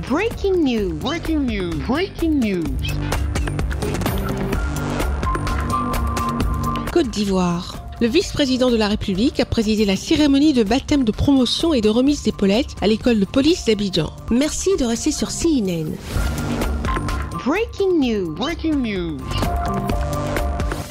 Breaking news. Breaking news. Breaking news. Côte d'Ivoire. Le vice-président de la République a présidé la cérémonie de baptême de promotion et de remise d'épaulettes à l'école de police d'Abidjan. Merci de rester sur CNN. Breaking news. Breaking news.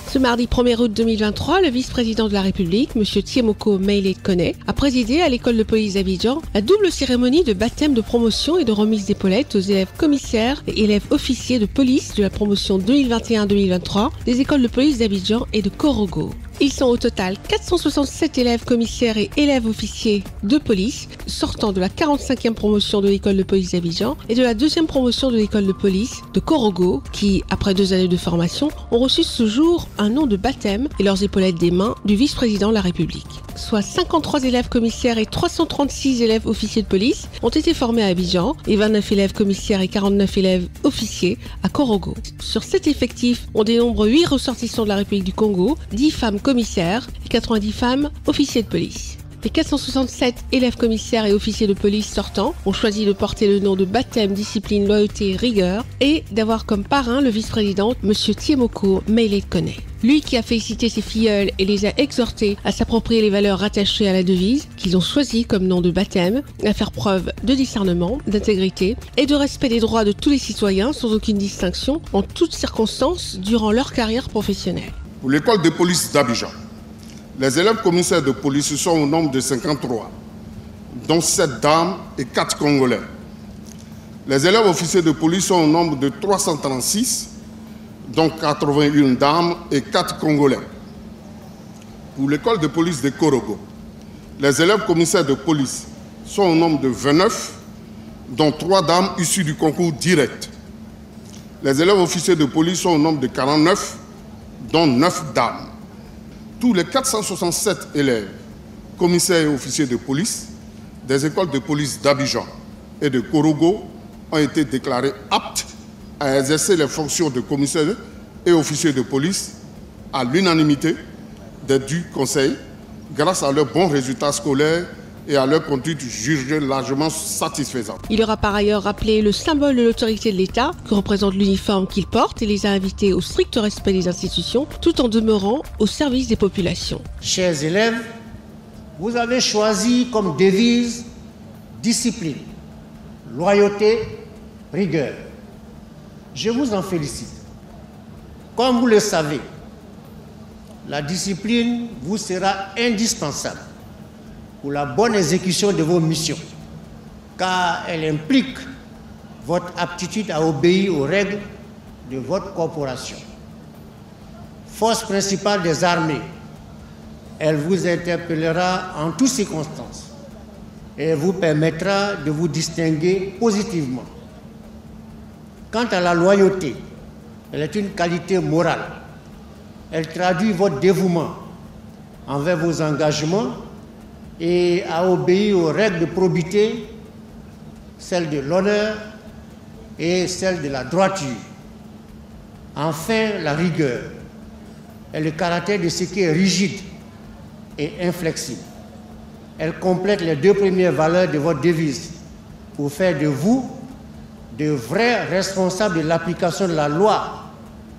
Ce mardi 1er août 2023, le vice-président de la République, M. Tiemoko Meïle Koné, a présidé à l'école de police d'Abidjan la double cérémonie de baptême de promotion et de remise d'épaulettes aux élèves commissaires et élèves officiers de police de la promotion 2021-2023 des écoles de police d'Abidjan et de Korogo. Ils sont au total 467 élèves commissaires et élèves officiers de police sortant de la 45e promotion de l'école de police d'Abidjan et de la 2e promotion de l'école de police de Korogo qui, après 2 années de formation, ont reçu ce jour un nom de baptême et leurs épaulettes des mains du vice-président de la République. Soit 53 élèves commissaires et 336 élèves officiers de police ont été formés à Abidjan et 29 élèves commissaires et 49 élèves officiers à Korogo. Sur cet effectif, on dénombre 8 ressortissants de la République du Congo, 10 femmes commissaires et 90 femmes officiers de police. Les 467 élèves commissaires et officiers de police sortants ont choisi de porter le nom de baptême, discipline, loyauté et rigueur et d'avoir comme parrain le vice-président M. Tiemoko Meïle Koné. Lui qui a félicité ses filleuls et les a exhortés à s'approprier les valeurs rattachées à la devise qu'ils ont choisi comme nom de baptême, à faire preuve de discernement, d'intégrité et de respect des droits de tous les citoyens sans aucune distinction en toutes circonstances durant leur carrière professionnelle. Pour l'école de police d'Abidjan, les élèves commissaires de police sont au nombre de 53, dont 7 dames et 4 Congolais. Les élèves officiers de police sont au nombre de 336, dont 81 dames et 4 Congolais. Pour l'école de police de Korogo, les élèves commissaires de police sont au nombre de 29, dont 3 dames issues du concours direct. Les élèves officiers de police sont au nombre de 49, dont 9 dames. Tous les 467 élèves, commissaires et officiers de police des écoles de police d'Abidjan et de Korogo ont été déclarés aptes à exercer les fonctions de commissaires et officiers de police à l'unanimité des dus conseils grâce à leurs bons résultats scolaires et à leur conduite jugée largement satisfaisante. Il aura par ailleurs rappelé le symbole de l'autorité de l'État que représente l'uniforme qu'il porte et les a invités au strict respect des institutions tout en demeurant au service des populations. Chers élèves, vous avez choisi comme devise discipline, loyauté, rigueur. Je vous en félicite. Comme vous le savez, la discipline vous sera indispensable pour la bonne exécution de vos missions, car elle implique votre aptitude à obéir aux règles de votre corporation. Force principale des armées, elle vous interpellera en toutes circonstances et vous permettra de vous distinguer positivement. Quant à la loyauté, elle est une qualité morale. Elle traduit votre dévouement envers vos engagements et à obéir aux règles de probité, celles de l'honneur et celles de la droiture. Enfin, la rigueur est le caractère de ce qui est rigide et inflexible. Elle complète les 2 premières valeurs de votre devise pour faire de vous de vrais responsables de l'application de la loi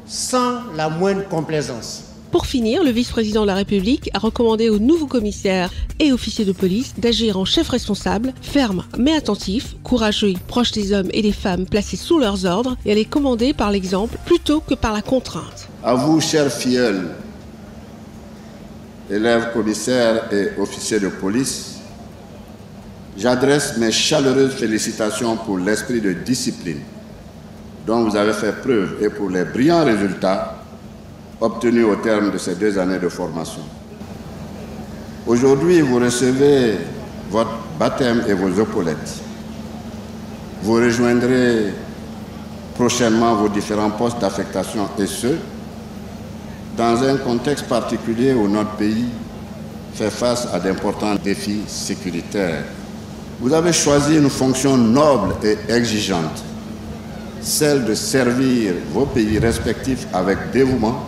sans la moindre complaisance. Pour finir, le vice-président de la République a recommandé aux nouveaux commissaires et officiers de police d'agir en chef responsable, ferme mais attentif, courageux et proche des hommes et des femmes placés sous leurs ordres et à les commander par l'exemple plutôt que par la contrainte. À vous, chers filleuls, élèves commissaires et officiers de police, j'adresse mes chaleureuses félicitations pour l'esprit de discipline dont vous avez fait preuve et pour les brillants résultats obtenus au terme de ces 2 années de formation. Aujourd'hui, vous recevez votre baptême et vos épaulettes. Vous rejoindrez prochainement vos différents postes d'affectation et ce, dans un contexte particulier où notre pays fait face à d'importants défis sécuritaires. Vous avez choisi une fonction noble et exigeante, celle de servir vos pays respectifs avec dévouement.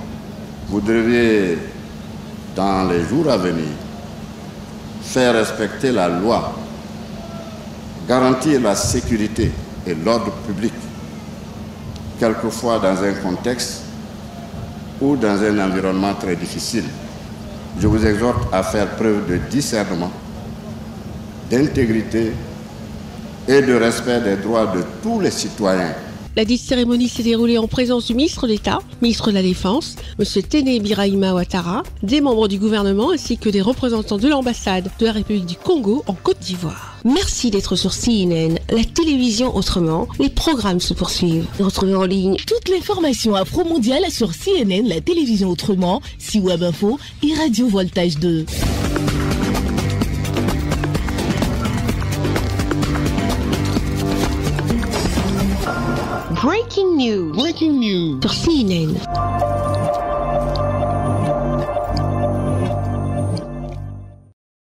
Vous devez, dans les jours à venir, faire respecter la loi, garantir la sécurité et l'ordre public, quelquefois dans un contexte ou dans un environnement très difficile. Je vous exhorte à faire preuve de discernement, d'intégrité et de respect des droits de tous les citoyens. La dite cérémonie s'est déroulée en présence du ministre d'État, ministre de la Défense, M. Téné Birahima Ouattara, des membres du gouvernement ainsi que des représentants de l'ambassade de la République du Congo en Côte d'Ivoire. Merci d'être sur CNN, la télévision autrement. Les programmes se poursuivent. Retrouvez en ligne toute l'information afro-mondiale sur CNN, la télévision autrement, C-Web Info et Radio Voltage 2. Breaking news. Sur CNN.